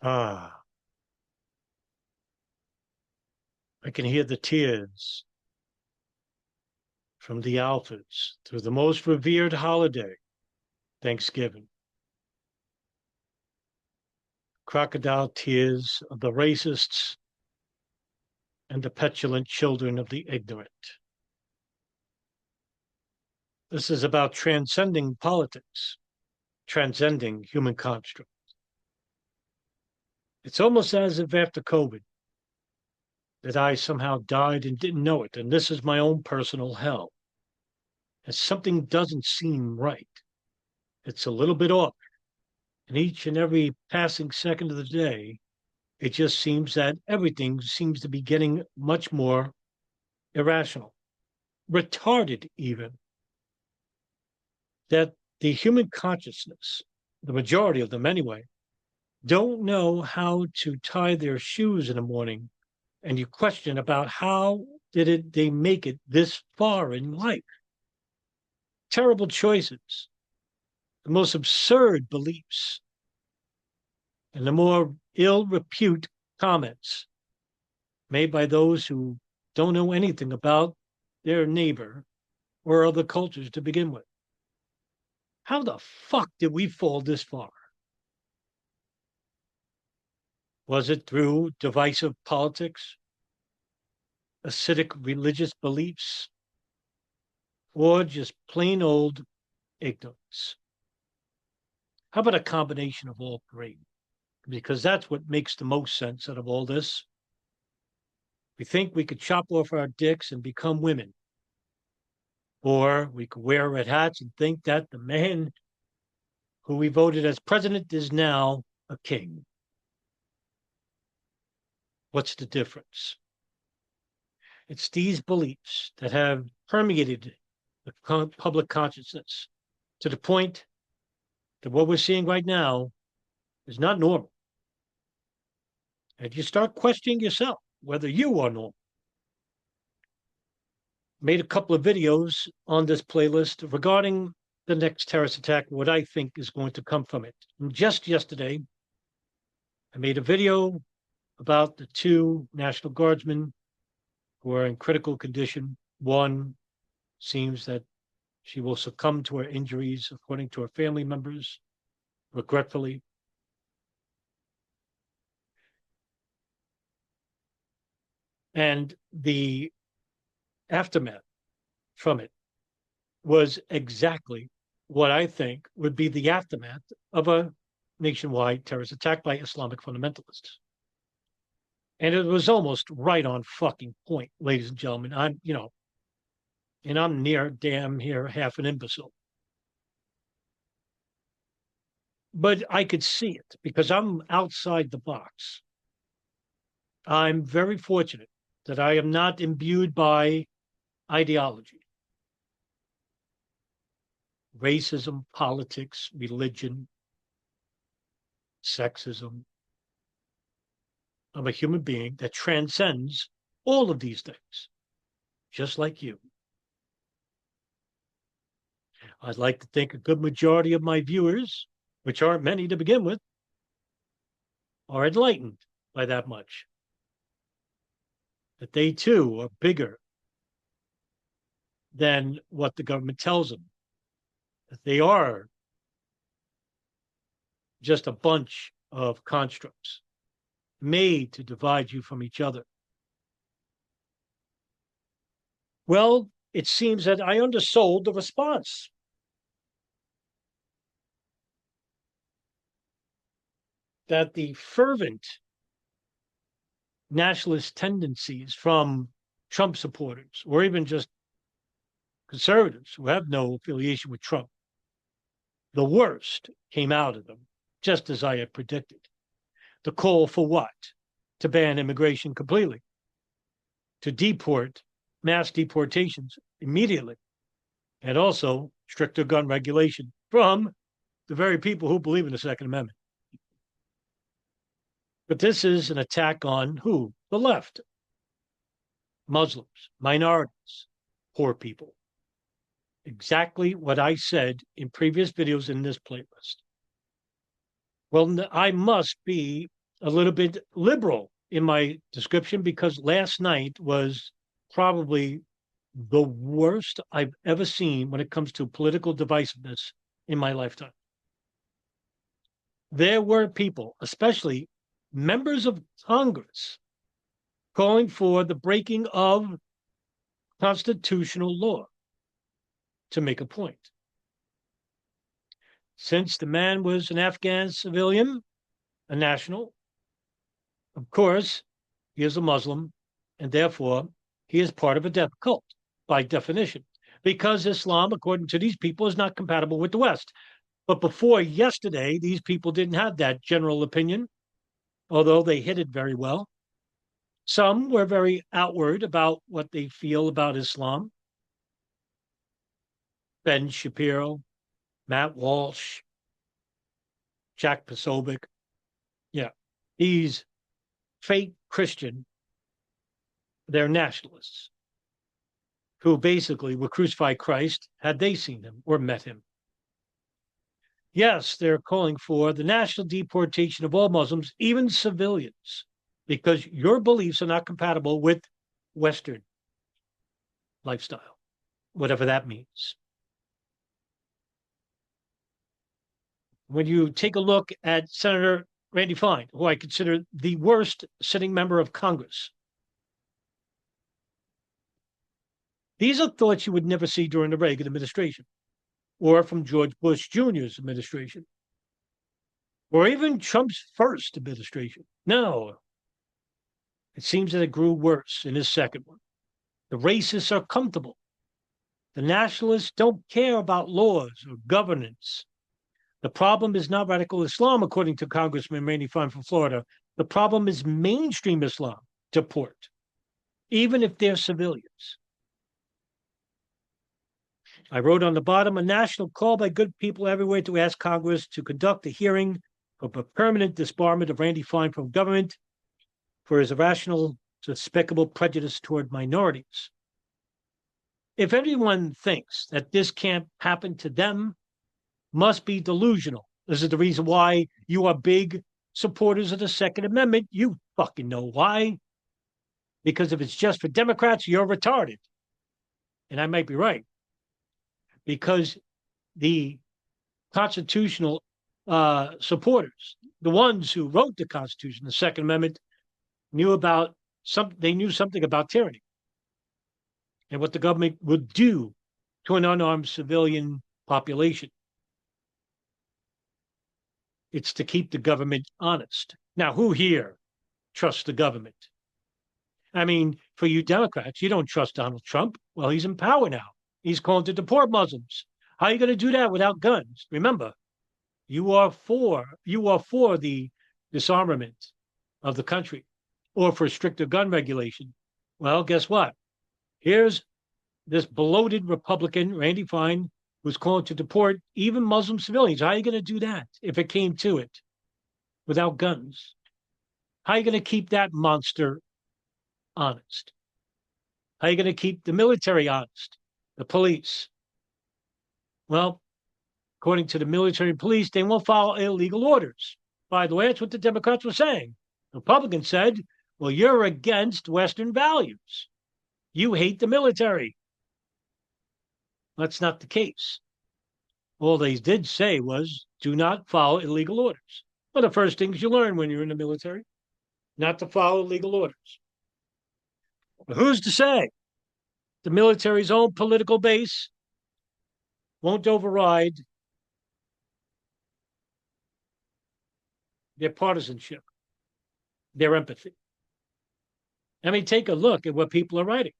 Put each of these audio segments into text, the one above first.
Ah, I can hear the tears from the Alphas through the most revered holiday, Thanksgiving. Crocodile tears of the racists and the petulant children of the ignorant. This is about transcending politics, transcending human construct. It's almost as if after COVID that I somehow died and didn't know it, and this is my own personal hell. And something doesn't seem right. It's a little bit off. And each and every passing second of the day, it just seems that everything seems to be getting much more irrational, retarded even. That the human consciousness, the majority of them anyway, don't know how to tie their shoes in the morning. And you question about how they make it this far in life. Terrible choices, the most absurd beliefs, and the more ill repute comments made by those who don't know anything about their neighbor or other cultures to begin with. How the fuck did we fall this far? Was it through divisive politics, acidic religious beliefs, or just plain old ignorance? How about a combination of all three? Because that's what makes the most sense out of all this. We think we could chop off our dicks and become women, or we could wear red hats and think that the man who we voted as president is now a king. What's the difference? It's these beliefs that have permeated the public consciousness to the point that what we're seeing right now is not normal. And you start questioning yourself whether you are normal. Made a couple of videos on this playlist regarding the next terrorist attack, what I think is going to come from it. And just yesterday, I made a video about the two National Guardsmen who are in critical condition. One seems that she will succumb to her injuries, according to her family members, regretfully. And the aftermath from it was exactly what I think would be the aftermath of a nationwide terrorist attack by Islamic fundamentalists. And it was almost right on fucking point, ladies and gentlemen. And I'm near damn here half an imbecile. But I could see it because I'm outside the box. I'm very fortunate that I am not imbued by ideology, racism, politics, religion, sexism. I'm a human being that transcends all of these things, just like you. I'd like to think a good majority of my viewers, which aren't many to begin with, are enlightened by that much. That they too are bigger than what the government tells them. That they are just a bunch of constructs made to divide you from each other. Well, it seems that I undersold the response. That the fervent nationalist tendencies from Trump supporters, or even just conservatives who have no affiliation with Trump, the worst came out of them, just as I had predicted. The call for what? To ban immigration completely, to deport, mass deportations immediately, and also stricter gun regulation from the very people who believe in the Second Amendment. But this is an attack on who? The left, Muslims, minorities, poor people. Exactly what I said in previous videos in this playlist. Well, I must be a little bit liberal in my description because last night was probably the worst I've ever seen when it comes to political divisiveness in my lifetime. There were people, especially members of Congress, calling for the breaking of constitutional law to make a point. Since the man was an Afghan civilian, a national, of course, he is a Muslim, and therefore he is part of a death cult by definition, because Islam, according to these people, is not compatible with the West. But before yesterday, these people didn't have that general opinion, although they hit it very well. Some were very outward about what they feel about Islam. Ben Shapiro, Matt Walsh, Jack Posobiec. Yeah, he's fake Christian. They're nationalists who basically would crucify Christ had they seen him or met him. Yes, they're calling for the national deportation of all Muslims, even civilians, because your beliefs are not compatible with Western lifestyle, whatever that means. When you take a look at Senator Randy Fine, who I consider the worst sitting member of Congress, these are thoughts you would never see during the Reagan administration or from George Bush Jr.'s administration or even Trump's first administration. No, it seems that it grew worse in his second one. The racists are comfortable. The nationalists don't care about laws or governance. The problem is not radical Islam, according to Congressman Randy Fine from Florida. The problem is mainstream Islam, deport, even if they're civilians. I wrote on the bottom a national call by good people everywhere to ask Congress to conduct a hearing for a permanent disbarment of Randy Fine from government for his irrational, despicable prejudice toward minorities. If anyone thinks that this can't happen to them, must be delusional. This is the reason why you are big supporters of the Second Amendment. You fucking know why. Because if it's just for Democrats, you're retarded. And I might be right. Because the constitutional supporters, the ones who wrote the Constitution, the Second Amendment, knew something about tyranny and what the government would do to an unarmed civilian population. It's to keep the government honest. Now, who here trusts the government? I mean, for you Democrats, you don't trust Donald Trump. Well, he's in power now. He's calling to deport Muslims. How are you going to do that without guns? Remember, you are for the disarmament of the country or for stricter gun regulation. Well, guess what? Here's this bloated Republican, Randy Fine, who's calling to deport even Muslim civilians. How are you going to do that if it came to it without guns? How are you going to keep that monster honest? How are you going to keep the military honest? The police? Well, according to the military and police, they won't follow illegal orders. By the way, that's what the Democrats were saying. The Republicans said, well, you're against Western values. You hate the military. That's not the case. All they did say was, do not follow illegal orders. One of the first things you learn when you're in the military, not to follow illegal orders. But who's to say the military's own political base won't override their partisanship, their empathy? I mean, take a look at what people are writing.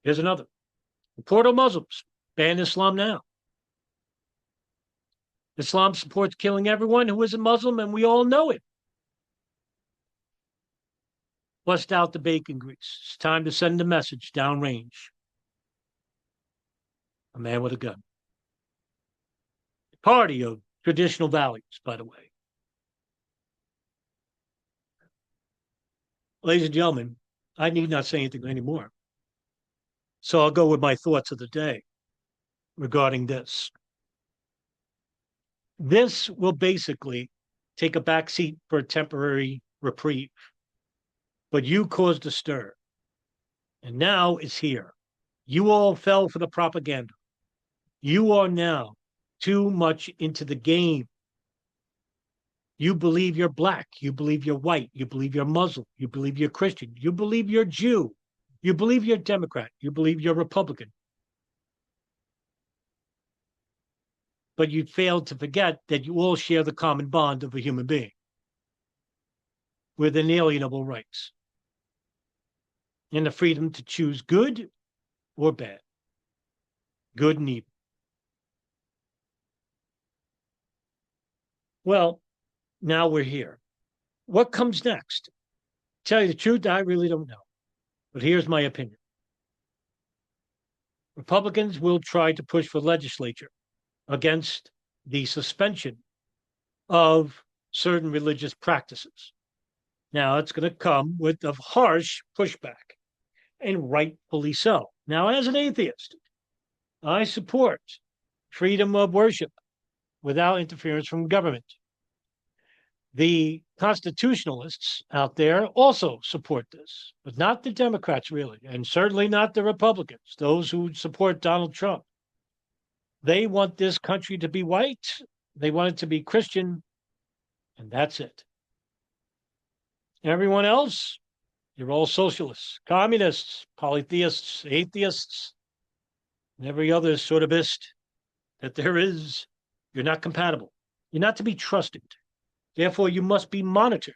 Here's another. Deport all Muslims. Ban Islam now. Islam supports killing everyone who isn't Muslim, and we all know it. Bust out the bacon grease. It's time to send a message downrange. A man with a gun. Party of traditional values, by the way. Ladies and gentlemen, I need not say anything anymore. So I'll go with my thoughts of the day regarding this. This will basically take a back seat for a temporary reprieve. But you caused a stir, and now it's here. You all fell for the propaganda. You are now too much into the game. You believe you're black. You believe you're white. You believe you're Muslim. You believe you're Christian. You believe you're Jew. You believe you're Democrat. You believe you're Republican. But you failed to forget that you all share the common bond of a human being with inalienable rights and the freedom to choose good or bad, good and evil. Well, now we're here. What comes next? Tell you the truth, I really don't know. But here's my opinion. Republicans will try to push for legislature against the suspension of certain religious practices. Now, it's going to come with a harsh pushback, and rightfully so. Now, as an atheist, I support freedom of worship without interference from government. The constitutionalists out there also support this, but not the Democrats, really, and certainly not the Republicans, those who support Donald Trump. They want this country to be white, they want it to be Christian, and that's it. Everyone else, you're all socialists, communists, polytheists, atheists, and every other sort of ist that there is. You're not compatible. You're not to be trusted. Therefore, you must be monitored.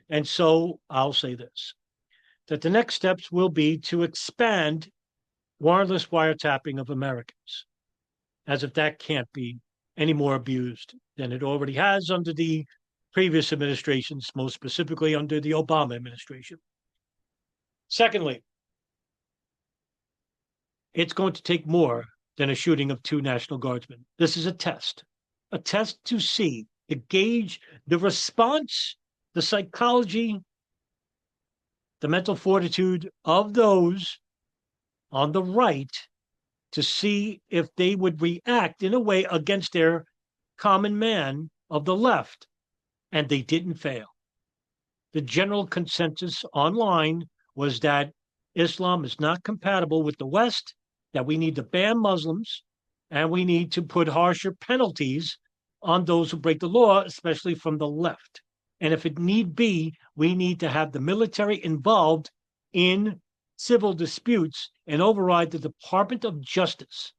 And so I'll say this, that the next steps will be to expand warrantless wiretapping of Americans, as if that can't be any more abused than it already has under the previous administrations, most specifically under the Obama administration. Secondly, it's going to take more than a shooting of 2 National Guardsmen. This is a test to see, to gauge the response, the psychology, the mental fortitude of those on the right to see if they would react in a way against their common man of the left. And they didn't fail. The general consensus online was that Islam is not compatible with the West, that we need to ban Muslims, and we need to put harsher penalties on those who break the law, especially from the left. And if it need be, we need to have the military involved in civil disputes and override the Department of Justice.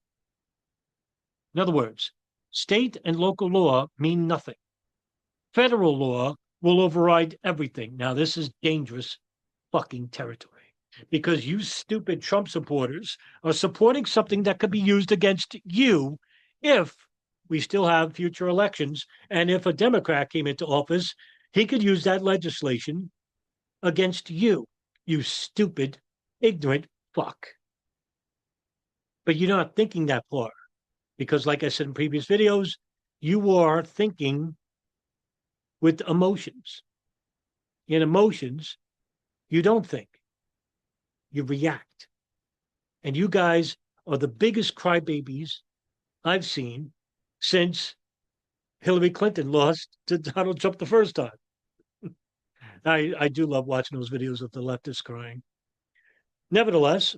In other words, state and local law mean nothing. Federal law will override everything. Now, this is dangerous fucking territory because you stupid Trump supporters are supporting something that could be used against you if we still have future elections. And if a Democrat came into office, he could use that legislation against you, you stupid, ignorant fuck. But you're not thinking that far because, like I said in previous videos, you are thinking with emotions. In emotions, you don't think, you react. And you guys are the biggest crybabies I've seen since Hillary Clinton lost to Donald Trump the first time. I do love watching those videos of the leftists crying. Nevertheless,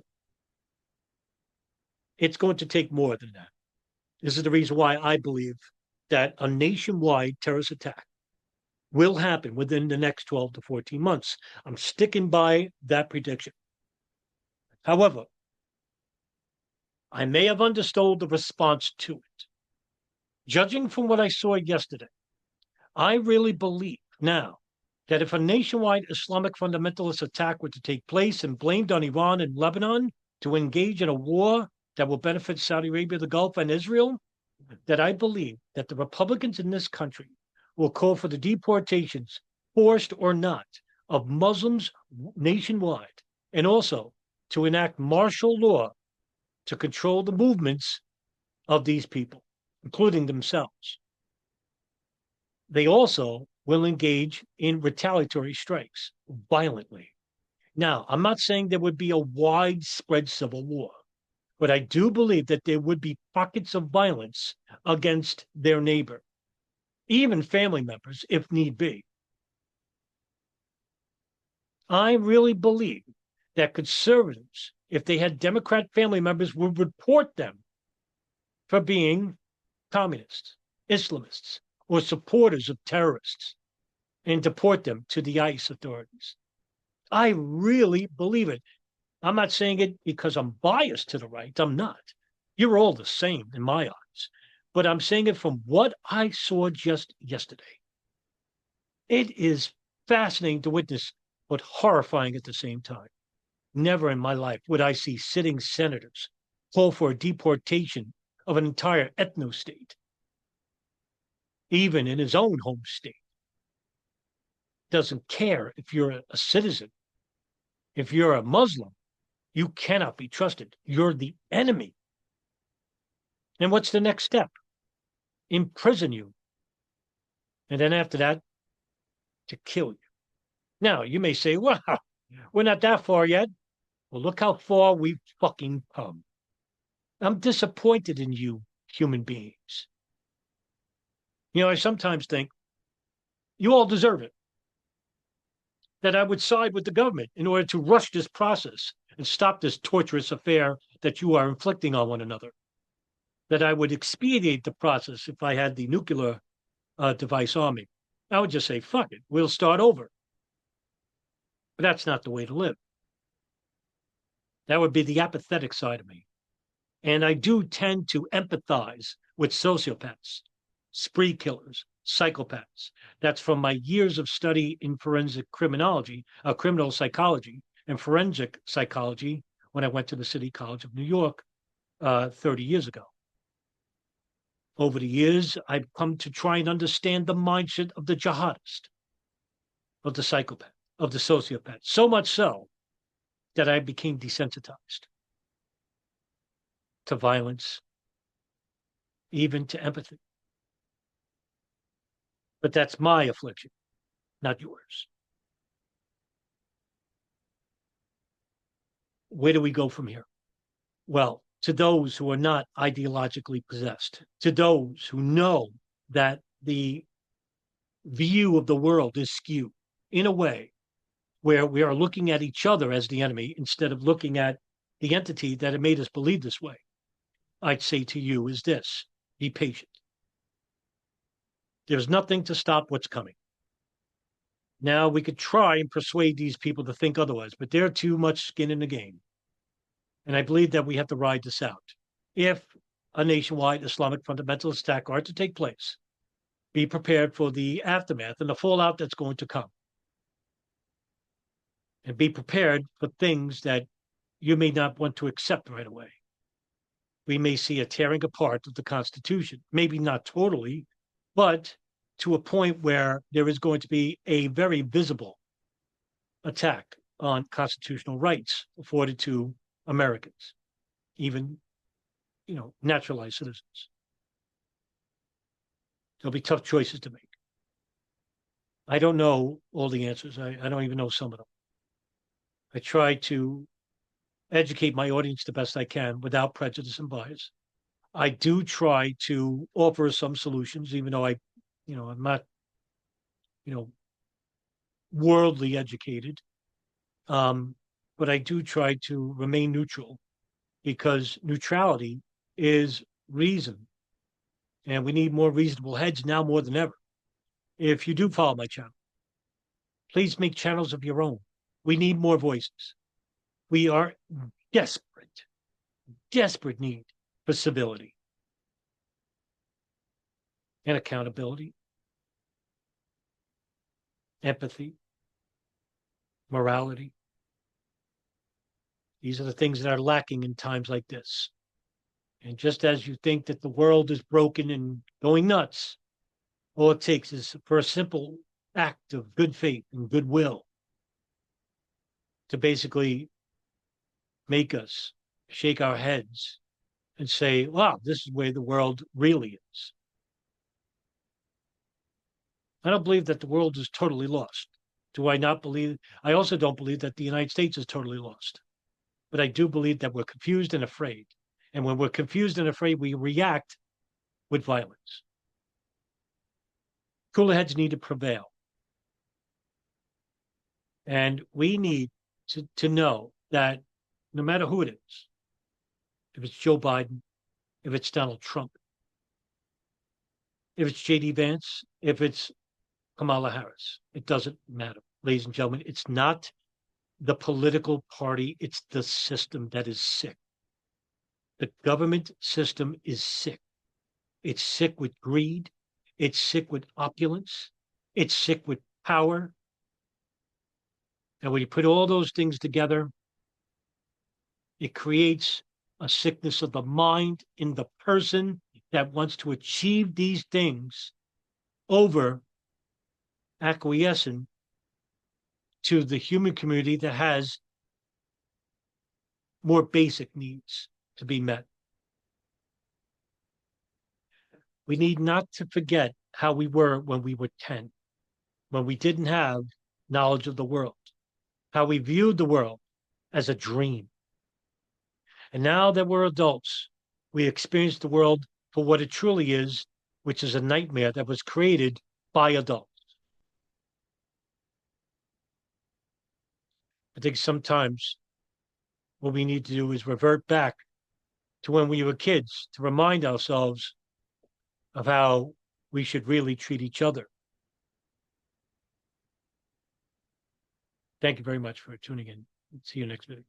it's going to take more than that. This is the reason why I believe that a nationwide terrorist attack will happen within the next 12 to 14 months. I'm sticking by that prediction. However, I may have understood the response to it. Judging from what I saw yesterday, I really believe now that if a nationwide Islamic fundamentalist attack were to take place and blamed on Iran and Lebanon to engage in a war that will benefit Saudi Arabia, the Gulf, and Israel, that I believe that the Republicans in this country will call for the deportations, forced or not, of Muslims nationwide, and also to enact martial law to control the movements of these people, including themselves. They also will engage in retaliatory strikes violently. Now, I'm not saying there would be a widespread civil war, but I do believe that there would be pockets of violence against their neighbor. even family members, if need be. I really believe that conservatives, if they had Democrat family members, would report them for being communists, Islamists, or supporters of terrorists and deport them to the ICE authorities. I really believe it. I'm not saying it because I'm biased to the right. I'm not. You're all the same in my eyes. But I'm saying it from what I saw just yesterday. It is fascinating to witness, but horrifying at the same time. Never in my life would I see sitting senators call for a deportation of an entire ethno state, even in his own home state. Doesn't care if you're a citizen. If you're a Muslim, you cannot be trusted. You're the enemy. And what's the next step? Imprison you. And then after that, to kill you. Now, you may say, well, we're not that far yet. Well, look how far we've fucking come. I'm disappointed in you, human beings. You know, I sometimes think you all deserve it. That I would side with the government in order to rush this process and stop this torturous affair that you are inflicting on one another. That I would expedite the process if I had the nuclear device on me. I would just say, fuck it, we'll start over. But that's not the way to live. That would be the apathetic side of me. And I do tend to empathize with sociopaths, spree killers, psychopaths. That's from my years of study in forensic criminology, criminal psychology, and forensic psychology when I went to the City College of New York 30 years ago. Over the years, I've come to try and understand the mindset of the jihadist, of the psychopath, of the sociopath, so much so that I became desensitized to violence, even to empathy. But that's my affliction, not yours. Where do we go from here? Well, to those who are not ideologically possessed, to those who know that the view of the world is skewed in a way where we are looking at each other as the enemy instead of looking at the entity that had made us believe this way, I'd say to you is this: be patient. There's nothing to stop what's coming. Now, we could try and persuade these people to think otherwise, but they're too much skin in the game. And I believe that we have to ride this out. If a nationwide Islamic fundamentalist attack are to take place, be prepared for the aftermath and the fallout that's going to come. And be prepared for things that you may not want to accept right away. We may see a tearing apart of the Constitution, maybe not totally, but to a point where there is going to be a very visible attack on constitutional rights afforded to Americans, even, naturalized citizens. There'll be tough choices to make. I don't know all the answers. I don't even know some of them. I try to educate my audience the best I can without prejudice and bias. I do try to offer some solutions, even though I'm not, worldly educated. But I do try to remain neutral because neutrality is reason. And we need more reasonable heads now more than ever. If you do follow my channel, please make channels of your own. We need more voices. We are desperate need for civility and accountability, empathy, morality. These are the things that are lacking in times like this. And just as you think that the world is broken and going nuts, all it takes is for a simple act of good faith and goodwill to basically make us shake our heads and say, wow, this is where the world really is. I don't believe that the world is totally lost. Do I not believe? I also don't believe that the United States is totally lost. But I do believe that we're confused and afraid. And when we're confused and afraid, we react with violence. Cooler heads need to prevail. And we need to know that no matter who it is, if it's Joe Biden, if it's Donald Trump, if it's JD Vance, if it's Kamala Harris, it doesn't matter. Ladies and gentlemen, it's not the political party, it's the system that is sick. The government system is sick. It's sick with greed. It's sick with opulence. It's sick with power. And when you put all those things together, it creates a sickness of the mind in the person that wants to achieve these things over acquiescing to the human community that has more basic needs to be met. We need not to forget how we were when we were 10, when we didn't have knowledge of the world, how we viewed the world as a dream. And now that we're adults, we experience the world for what it truly is, which is a nightmare that was created by adults. I think sometimes what we need to do is revert back to when we were kids to remind ourselves of how we should really treat each other. Thank you very much for tuning in. See you next video.